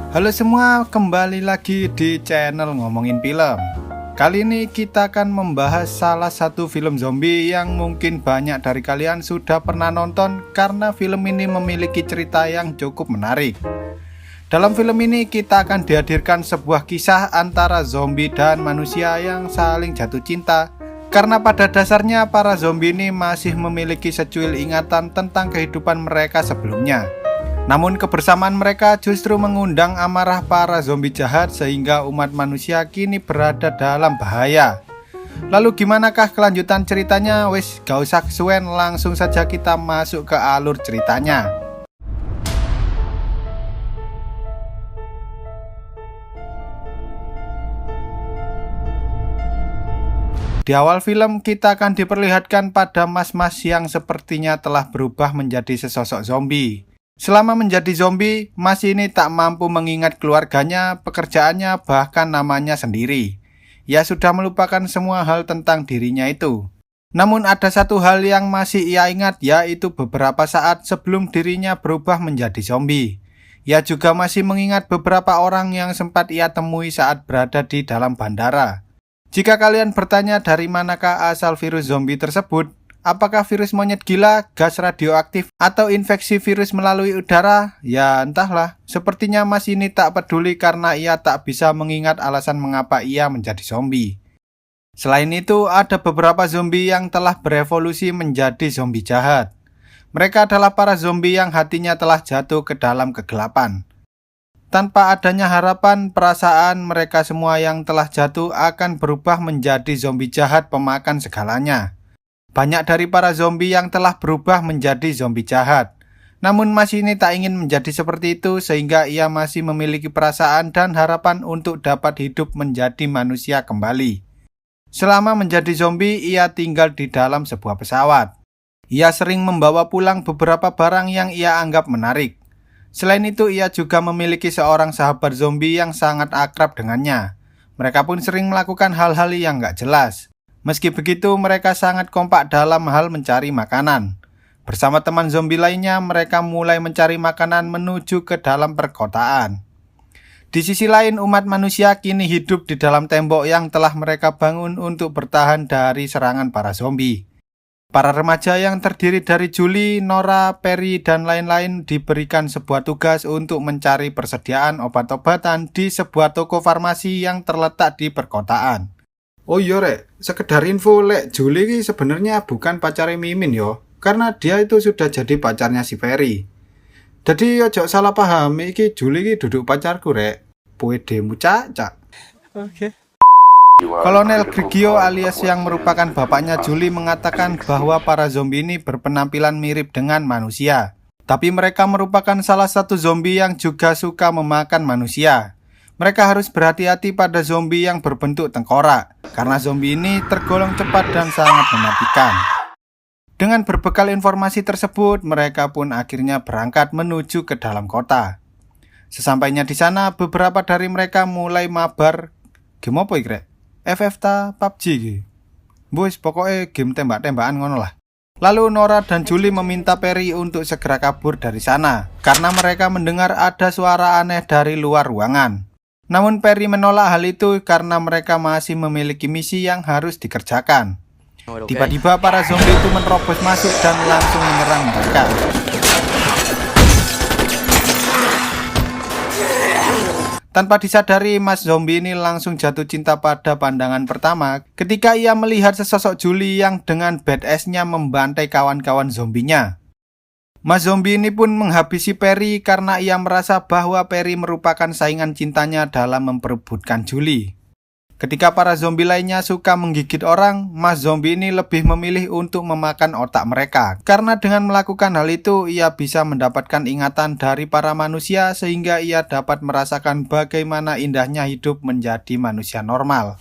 Halo semua, kembali lagi di channel Ngomongin Film. Kali ini kita akan membahas salah satu film zombie yang mungkin banyak dari kalian sudah pernah nonton karena film ini memiliki cerita yang cukup menarik. Dalam film ini kita akan dihadirkan sebuah kisah antara zombie dan manusia yang saling jatuh cinta. Karena pada dasarnya para zombie ini masih memiliki secuil ingatan tentang kehidupan mereka sebelumnya. Namun kebersamaan mereka justru mengundang amarah para zombie jahat sehingga umat manusia kini berada dalam bahaya. Lalu gimanakah kelanjutan ceritanya? Wis gak usah kesuwen, langsung saja kita masuk ke alur ceritanya. Di awal film kita akan diperlihatkan pada mas-mas yang sepertinya telah berubah menjadi sesosok zombie. Selama menjadi zombie, mas ini tak mampu mengingat keluarganya, pekerjaannya, bahkan namanya sendiri. Ia sudah melupakan semua hal tentang dirinya itu. Namun ada satu hal yang masih ia ingat, yaitu beberapa saat sebelum dirinya berubah menjadi zombie. Ia juga masih mengingat beberapa orang yang sempat ia temui saat berada di dalam bandara. Jika kalian bertanya dari manakah asal virus zombie tersebut, apakah virus monyet gila, gas radioaktif, atau infeksi virus melalui udara? Ya entahlah, sepertinya mas ini tak peduli karena ia tak bisa mengingat alasan mengapa ia menjadi zombie. Selain itu, ada beberapa zombie yang telah berevolusi menjadi zombie jahat. Mereka adalah para zombie yang hatinya telah jatuh ke dalam kegelapan. Tanpa adanya harapan, perasaan mereka semua yang telah jatuh akan berubah menjadi zombie jahat pemakan segalanya. Banyak dari para zombie yang telah berubah menjadi zombie jahat. Namun mas ini tak ingin menjadi seperti itu sehingga ia masih memiliki perasaan dan harapan untuk dapat hidup menjadi manusia kembali. Selama menjadi zombie, ia tinggal di dalam sebuah pesawat. Ia sering membawa pulang beberapa barang yang ia anggap menarik. Selain itu, ia juga memiliki seorang sahabat zombie yang sangat akrab dengannya. Mereka pun sering melakukan hal-hal yang gak jelas. Meski begitu, mereka sangat kompak dalam hal mencari makanan. Bersama teman zombie lainnya, mereka mulai mencari makanan menuju ke dalam perkotaan. Di sisi lain, umat manusia kini hidup di dalam tembok yang telah mereka bangun untuk bertahan dari serangan para zombie. Para remaja yang terdiri dari Julie, Nora, Perry, dan lain-lain diberikan sebuah tugas untuk mencari persediaan obat-obatan di sebuah toko farmasi yang terletak di perkotaan. Oh iya rek, sekedar info lek Julie ini sebenarnya bukan pacarnya Mimin yo, karena dia itu sudah jadi pacarnya si Perry. Jadi ojo salah paham, iki Julie ini duduk pacarku rek, puedemu cacak. Oke. Kolonel Grigio alias yang merupakan bapaknya Julie mengatakan bahwa para zombie ini berpenampilan mirip dengan manusia. Tapi mereka merupakan salah satu zombie yang juga suka memakan manusia. Mereka harus berhati-hati pada zombie yang berbentuk tengkorak, karena zombie ini tergolong cepat dan sangat mematikan. Dengan berbekal informasi tersebut, mereka pun akhirnya berangkat menuju ke dalam kota. Sesampainya di sana, beberapa dari mereka mulai mabar. Game apa iki, Rek? FF ta PUBG iki. Boys, pokoknya game tembak-tembakan ngono lah. Lalu Nora dan Julie meminta Perry untuk segera kabur dari sana karena mereka mendengar ada suara aneh dari luar ruangan. Namun Perry menolak hal itu karena mereka masih memiliki misi yang harus dikerjakan. Tiba-tiba para zombie itu menerobos masuk dan langsung menyerang mereka. Tanpa disadari, mas zombie ini langsung jatuh cinta pada pandangan pertama ketika ia melihat sesosok Julie yang dengan badass-nya membantai kawan-kawan zombinya. Mas zombie ini pun menghabisi Perry karena ia merasa bahwa Perry merupakan saingan cintanya dalam memperebutkan Julie. Ketika para zombie lainnya suka menggigit orang, mas zombie ini lebih memilih untuk memakan otak mereka. Karena dengan melakukan hal itu, ia bisa mendapatkan ingatan dari para manusia sehingga ia dapat merasakan bagaimana indahnya hidup menjadi manusia normal.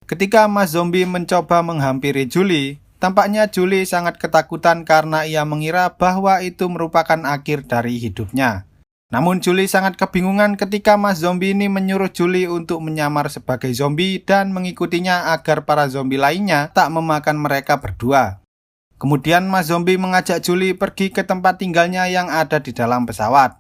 Ketika mas zombie mencoba menghampiri Julie, tampaknya Julie sangat ketakutan karena ia mengira bahwa itu merupakan akhir dari hidupnya. Namun Julie sangat kebingungan ketika mas zombie ini menyuruh Julie untuk menyamar sebagai zombie dan mengikutinya agar para zombie lainnya tak memakan mereka berdua. Kemudian mas zombie mengajak Julie pergi ke tempat tinggalnya yang ada di dalam pesawat.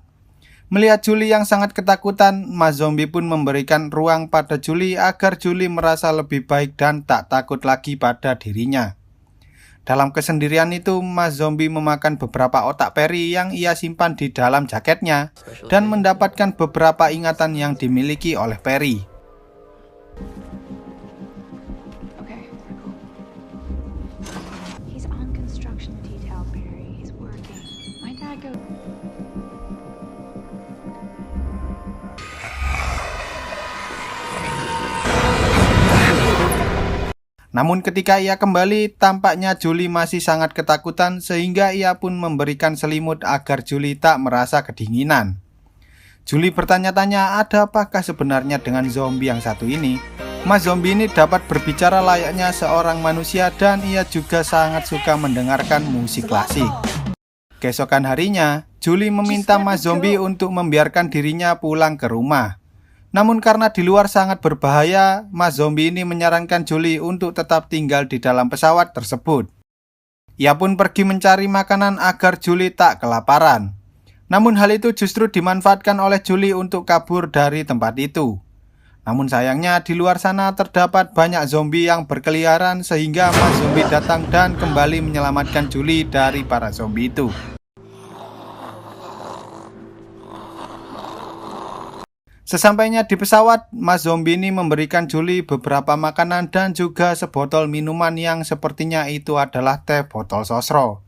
Melihat Julie yang sangat ketakutan, Mas Zombie pun memberikan ruang pada Julie agar Julie merasa lebih baik dan tak takut lagi pada dirinya. Dalam kesendirian itu, Mas Zombie memakan beberapa otak peri yang ia simpan di dalam jaketnya dan mendapatkan beberapa ingatan yang dimiliki oleh peri. Namun ketika ia kembali, tampaknya Julie masih sangat ketakutan sehingga ia pun memberikan selimut agar Julie tak merasa kedinginan. Julie bertanya-tanya ada apakah sebenarnya dengan zombie yang satu ini. Mas Zombie ini dapat berbicara layaknya seorang manusia dan ia juga sangat suka mendengarkan musik klasik. Keesokan harinya, Julie meminta Mas Zombie untuk membiarkan dirinya pulang ke rumah. Namun karena di luar sangat berbahaya, Mas Zombie ini menyarankan Julie untuk tetap tinggal di dalam pesawat tersebut. Ia pun pergi mencari makanan agar Julie tak kelaparan. Namun hal itu justru dimanfaatkan oleh Julie untuk kabur dari tempat itu. Namun sayangnya di luar sana terdapat banyak zombie yang berkeliaran sehingga Mas Zombie datang dan kembali menyelamatkan Julie dari para zombie itu. Sesampainya di pesawat, Mas Zombie ini memberikan Julie beberapa makanan dan juga sebotol minuman yang sepertinya itu adalah teh botol sosro.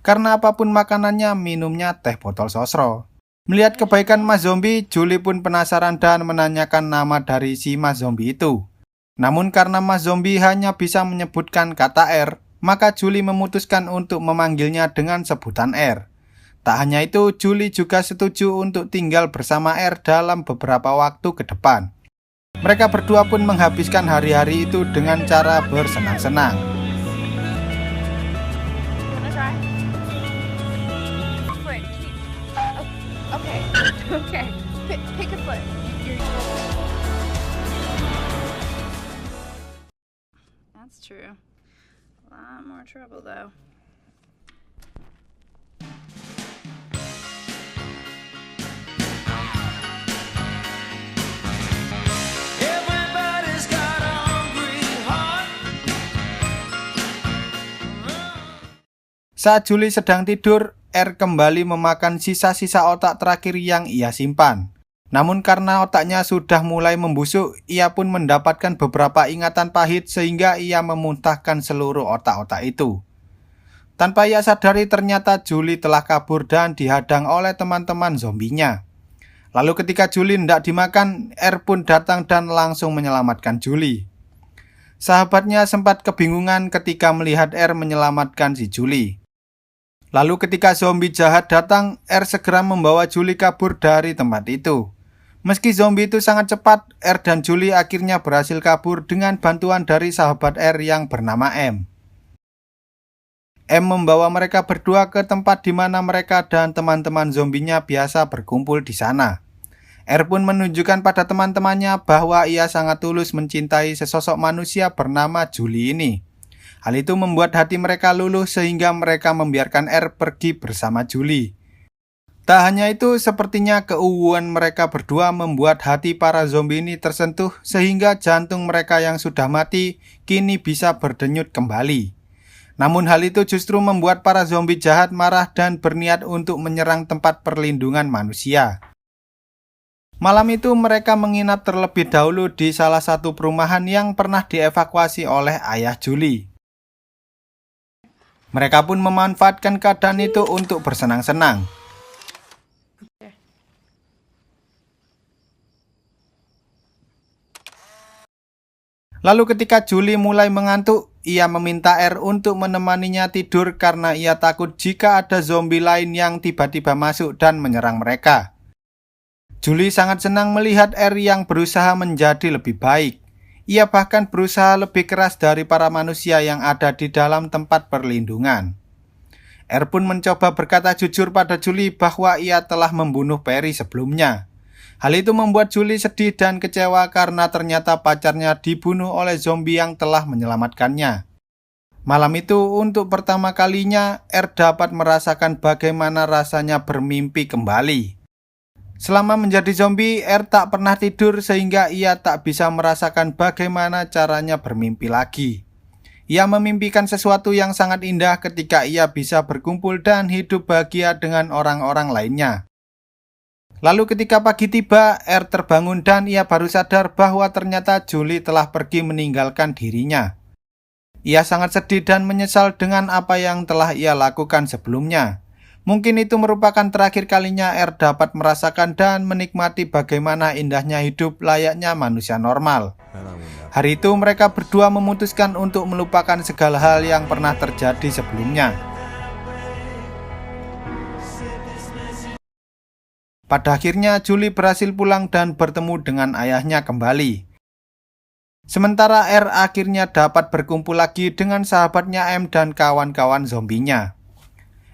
Karena apapun makanannya, minumnya teh botol sosro. Melihat kebaikan Mas Zombie, Julie pun penasaran dan menanyakan nama dari si Mas Zombie itu. Namun karena Mas Zombie hanya bisa menyebutkan kata R, maka Julie memutuskan untuk memanggilnya dengan sebutan R. Tak hanya itu, Julie juga setuju untuk tinggal bersama R dalam beberapa waktu ke depan. Mereka berdua pun menghabiskan hari-hari itu dengan cara bersenang-senang. That's true. A lot more trouble though. Saat Julie sedang tidur, R kembali memakan sisa-sisa otak terakhir yang ia simpan. Namun karena otaknya sudah mulai membusuk, ia pun mendapatkan beberapa ingatan pahit sehingga ia memuntahkan seluruh otak-otak itu. Tanpa ia sadari ternyata Julie telah kabur dan dihadang oleh teman-teman zombinya. Lalu ketika Julie hendak dimakan, R pun datang dan langsung menyelamatkan Julie. Sahabatnya sempat kebingungan ketika melihat R menyelamatkan si Julie. Lalu ketika zombie jahat datang, R segera membawa Julie kabur dari tempat itu. Meski zombie itu sangat cepat, R dan Julie akhirnya berhasil kabur dengan bantuan dari sahabat R yang bernama M. M membawa mereka berdua ke tempat di mana mereka dan teman-teman zombinya biasa berkumpul di sana. R pun menunjukkan pada teman-temannya bahwa ia sangat tulus mencintai sesosok manusia bernama Julie ini. Hal itu membuat hati mereka luluh sehingga mereka membiarkan R pergi bersama Julie. Tak hanya itu, sepertinya keuuan mereka berdua membuat hati para zombie ini tersentuh sehingga jantung mereka yang sudah mati kini bisa berdenyut kembali. Namun hal itu justru membuat para zombie jahat marah dan berniat untuk menyerang tempat perlindungan manusia. Malam itu mereka menginap terlebih dahulu di salah satu perumahan yang pernah dievakuasi oleh ayah Julie. Mereka pun memanfaatkan keadaan itu untuk bersenang-senang. Lalu ketika Julie mulai mengantuk, ia meminta R untuk menemaninya tidur karena ia takut jika ada zombie lain yang tiba-tiba masuk dan menyerang mereka. Julie sangat senang melihat R yang berusaha menjadi lebih baik. Ia bahkan berusaha lebih keras dari para manusia yang ada di dalam tempat perlindungan. R pun mencoba berkata jujur pada Julie bahwa ia telah membunuh Perry sebelumnya. Hal itu membuat Julie sedih dan kecewa karena ternyata pacarnya dibunuh oleh zombie yang telah menyelamatkannya. Malam itu untuk pertama kalinya R dapat merasakan bagaimana rasanya bermimpi kembali. Selama menjadi zombie, R tak pernah tidur sehingga ia tak bisa merasakan bagaimana caranya bermimpi lagi. Ia memimpikan sesuatu yang sangat indah ketika ia bisa berkumpul dan hidup bahagia dengan orang-orang lainnya. Lalu ketika pagi tiba, R terbangun dan ia baru sadar bahwa ternyata Julie telah pergi meninggalkan dirinya. Ia sangat sedih dan menyesal dengan apa yang telah ia lakukan sebelumnya. Mungkin itu merupakan terakhir kalinya R dapat merasakan dan menikmati bagaimana indahnya hidup layaknya manusia normal. Hari itu mereka berdua memutuskan untuk melupakan segala hal yang pernah terjadi sebelumnya. Pada akhirnya Julie berhasil pulang dan bertemu dengan ayahnya kembali. Sementara R akhirnya dapat berkumpul lagi dengan sahabatnya M dan kawan-kawan zombinya.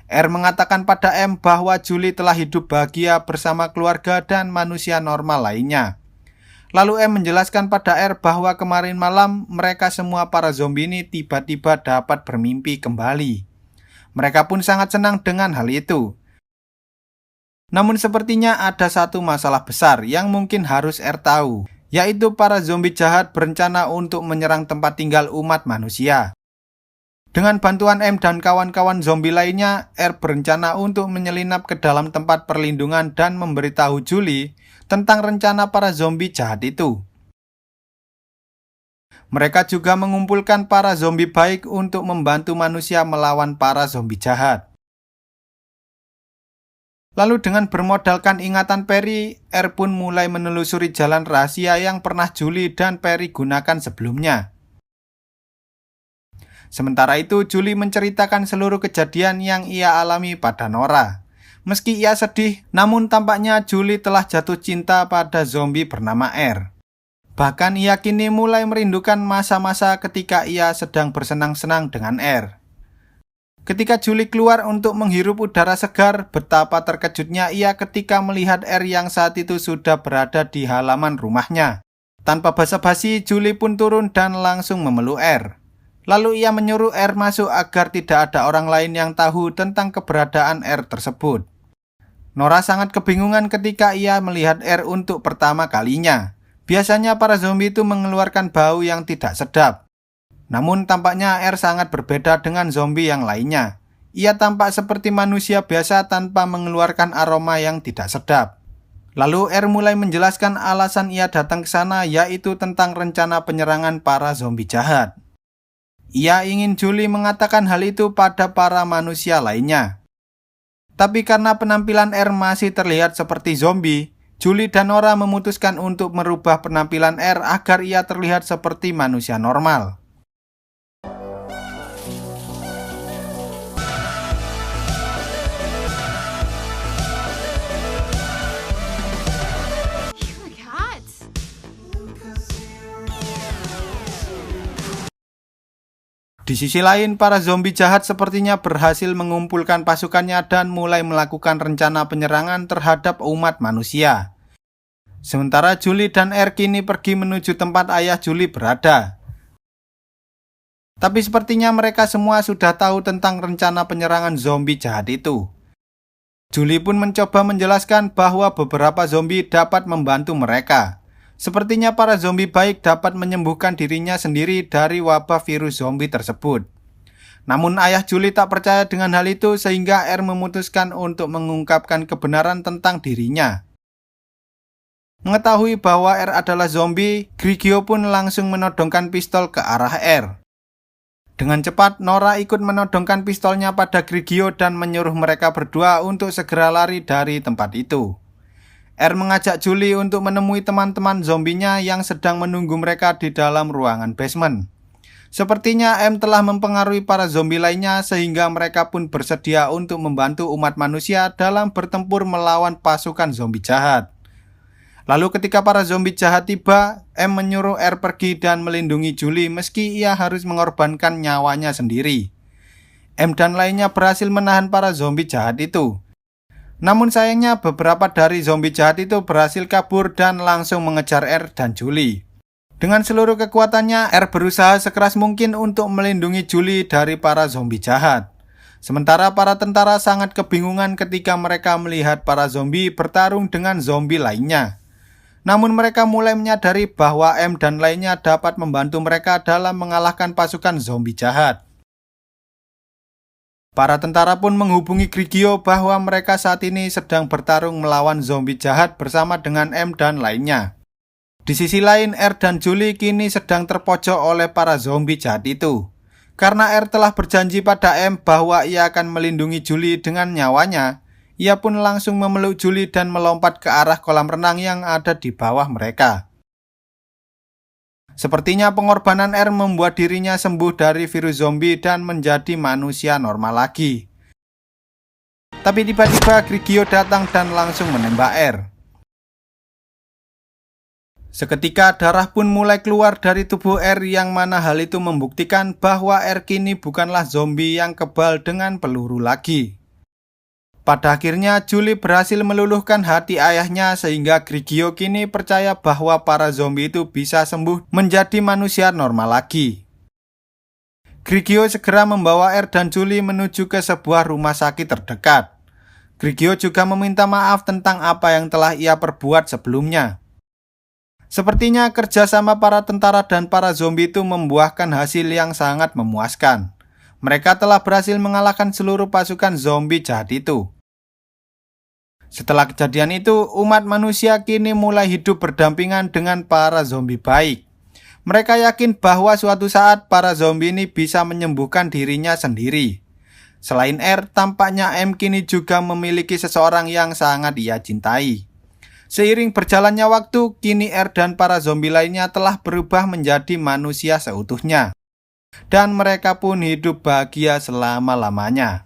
R mengatakan pada M bahwa Julie telah hidup bahagia bersama keluarga dan manusia normal lainnya. Lalu M menjelaskan pada R bahwa kemarin malam mereka semua para zombie ini tiba-tiba dapat bermimpi kembali. Mereka pun sangat senang dengan hal itu. Namun sepertinya ada satu masalah besar yang mungkin harus R tahu, yaitu para zombie jahat berencana untuk menyerang tempat tinggal umat manusia. Dengan bantuan M dan kawan-kawan zombie lainnya, R berencana untuk menyelinap ke dalam tempat perlindungan dan memberitahu Julie tentang rencana para zombie jahat itu. Mereka juga mengumpulkan para zombie baik untuk membantu manusia melawan para zombie jahat. Lalu dengan bermodalkan ingatan Perry, R pun mulai menelusuri jalan rahasia yang pernah Julie dan Perry gunakan sebelumnya. Sementara itu, Julie menceritakan seluruh kejadian yang ia alami pada Nora. Meski ia sedih, namun tampaknya Julie telah jatuh cinta pada zombie bernama R. Bahkan ia kini mulai merindukan masa-masa ketika ia sedang bersenang-senang dengan R. Ketika Julie keluar untuk menghirup udara segar, betapa terkejutnya ia ketika melihat R yang saat itu sudah berada di halaman rumahnya. Tanpa basa-basi, Julie pun turun dan langsung memeluk R. Lalu ia menyuruh R masuk agar tidak ada orang lain yang tahu tentang keberadaan R tersebut. Nora sangat kebingungan ketika ia melihat R untuk pertama kalinya. Biasanya para zombie itu mengeluarkan bau yang tidak sedap. Namun tampaknya R sangat berbeda dengan zombie yang lainnya. Ia tampak seperti manusia biasa tanpa mengeluarkan aroma yang tidak sedap. Lalu R mulai menjelaskan alasan ia datang ke sana, yaitu tentang rencana penyerangan para zombie jahat. Ia ingin Julie mengatakan hal itu pada para manusia lainnya. Tapi karena penampilan R masih terlihat seperti zombie, Julie dan Nora memutuskan untuk merubah penampilan R agar ia terlihat seperti manusia normal. You look hot. Di sisi lain, para zombie jahat sepertinya berhasil mengumpulkan pasukannya dan mulai melakukan rencana penyerangan terhadap umat manusia. Sementara Julie dan R kini pergi menuju tempat ayah Julie berada. Tapi sepertinya mereka semua sudah tahu tentang rencana penyerangan zombie jahat itu. Julie pun mencoba menjelaskan bahwa beberapa zombie dapat membantu mereka. Sepertinya para zombie baik dapat menyembuhkan dirinya sendiri dari wabah virus zombie tersebut. Namun ayah Julie tak percaya dengan hal itu sehingga R memutuskan untuk mengungkapkan kebenaran tentang dirinya. Mengetahui bahwa R adalah zombie, Grigio pun langsung menodongkan pistol ke arah R. Dengan cepat, Nora ikut menodongkan pistolnya pada Grigio dan menyuruh mereka berdua untuk segera lari dari tempat itu. R mengajak Julie untuk menemui teman-teman zombinya yang sedang menunggu mereka di dalam ruangan basement. Sepertinya M telah mempengaruhi para zombie lainnya sehingga mereka pun bersedia untuk membantu umat manusia dalam bertempur melawan pasukan zombie jahat. Lalu ketika para zombie jahat tiba, M menyuruh R pergi dan melindungi Julie meski ia harus mengorbankan nyawanya sendiri. M dan lainnya berhasil menahan para zombie jahat itu. Namun sayangnya beberapa dari zombie jahat itu berhasil kabur dan langsung mengejar R dan Julie. Dengan seluruh kekuatannya, R berusaha sekeras mungkin untuk melindungi Julie dari para zombie jahat. Sementara para tentara sangat kebingungan ketika mereka melihat para zombie bertarung dengan zombie lainnya. Namun mereka mulai menyadari bahwa M dan lainnya dapat membantu mereka dalam mengalahkan pasukan zombie jahat. Para tentara pun menghubungi Grigio bahwa mereka saat ini sedang bertarung melawan zombie jahat bersama dengan M dan lainnya. Di sisi lain, R dan Julie kini sedang terpojok oleh para zombie jahat itu. Karena R telah berjanji pada M bahwa ia akan melindungi Julie dengan nyawanya, ia pun langsung memeluk Julie dan melompat ke arah kolam renang yang ada di bawah mereka. Sepertinya pengorbanan R membuat dirinya sembuh dari virus zombie dan menjadi manusia normal lagi. Tapi tiba-tiba Grigio datang dan langsung menembak R. Seketika darah pun mulai keluar dari tubuh R yang mana hal itu membuktikan bahwa R kini bukanlah zombie yang kebal dengan peluru lagi. Pada akhirnya Julie berhasil meluluhkan hati ayahnya sehingga Grigio kini percaya bahwa para zombie itu bisa sembuh menjadi manusia normal lagi. Grigio segera membawa R dan Julie menuju ke sebuah rumah sakit terdekat. Grigio juga meminta maaf tentang apa yang telah ia perbuat sebelumnya. Sepertinya kerjasama para tentara dan para zombie itu membuahkan hasil yang sangat memuaskan. Mereka telah berhasil mengalahkan seluruh pasukan zombie jahat itu. Setelah kejadian itu, umat manusia kini mulai hidup berdampingan dengan para zombie baik. Mereka yakin bahwa suatu saat para zombie ini bisa menyembuhkan dirinya sendiri. Selain R, tampaknya M kini juga memiliki seseorang yang sangat ia cintai. Seiring berjalannya waktu, kini R dan para zombie lainnya telah berubah menjadi manusia seutuhnya. Dan mereka pun hidup bahagia selama-lamanya.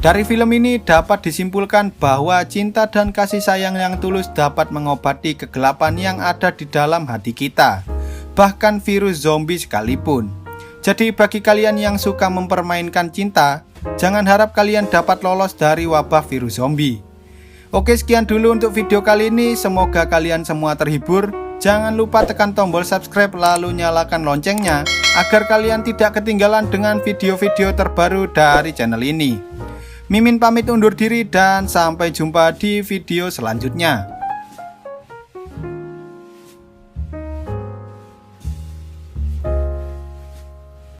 Dari film ini dapat disimpulkan bahwa cinta dan kasih sayang yang tulus dapat mengobati kegelapan yang ada di dalam hati kita, bahkan virus zombie sekalipun. Jadi bagi kalian yang suka mempermainkan cinta, jangan harap kalian dapat lolos dari wabah virus zombie. Oke, sekian dulu untuk video kali ini, semoga kalian semua terhibur. Jangan lupa tekan tombol subscribe lalu nyalakan loncengnya agar kalian tidak ketinggalan dengan video-video terbaru dari channel ini. Mimin pamit undur diri dan sampai jumpa di video selanjutnya.